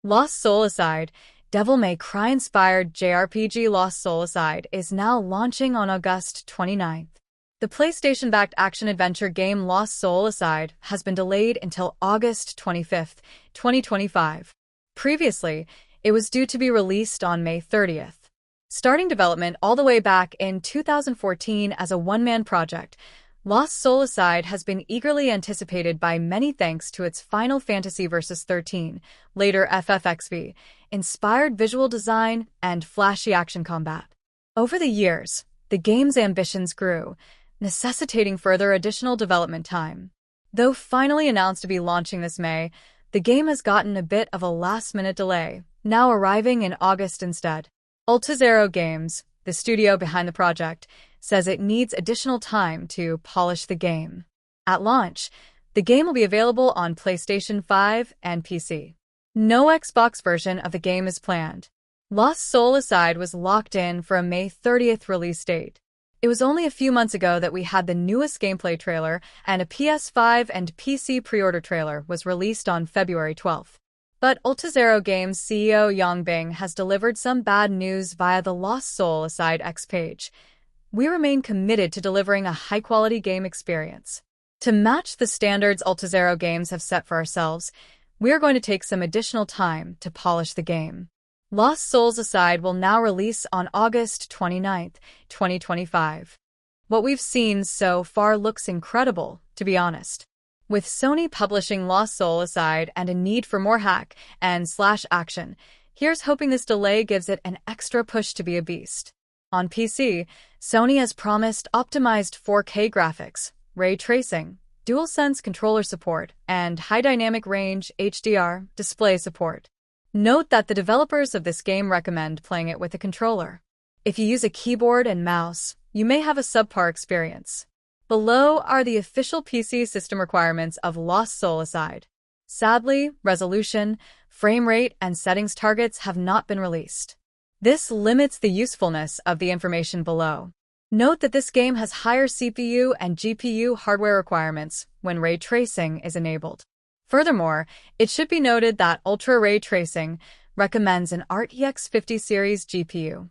Lost Soul-Aside, Devil May Cry-inspired JRPG Lost Soul-Aside is now launching on August 29th. The PlayStation-backed action-adventure game Lost Soul-Aside has been delayed until August 25th, 2025. Previously, it was due to be released on May 30th. Starting development all the way back in 2014 as a one-man project, Lost Soul-Aside has been eagerly anticipated by many thanks to its Final Fantasy Versus XIII, later FFXV, inspired visual design and flashy action combat. Over the years, the game's ambitions grew, necessitating further additional development time. Though finally announced to be launching this May, the game has gotten a bit of a last-minute delay, now arriving in August instead. Ultizero Games, the studio behind the project, says it needs additional time to polish the game. At launch, the game will be available on PlayStation 5 and PC. No Xbox version of the game is planned. Lost Soul-Aside was locked in for a May 30th release date. It was only a few months ago that we had the newest gameplay trailer, and a PS5 and PC pre-order trailer was released on February 12th. But Ultizero Games CEO Yongbing has delivered some bad news via the Lost Soul-Aside X page. We remain committed to delivering a high-quality game experience. To match the standards Ultizero Games have set for ourselves, we are going to take some additional time to polish the game. Lost Soul-Aside will now release on August 29th, 2025. What we've seen so far looks incredible, to be honest. With Sony publishing Lost Soul-Aside and a need for more hack and slash action, here's hoping this delay gives it an extra push to be a beast. On PC, Sony has promised optimized 4K graphics, ray tracing, DualSense controller support, and high dynamic range HDR display support. Note that the developers of this game recommend playing it with a controller. If you use a keyboard and mouse, you may have a subpar experience. Below are the official PC system requirements of Lost Soul-Aside. Sadly, resolution, frame rate, and settings targets have not been released. This limits the usefulness of the information below. Note that this game has higher CPU and GPU hardware requirements when ray tracing is enabled. Furthermore, it should be noted that Ultra Ray Tracing recommends an RTX 50 series GPU.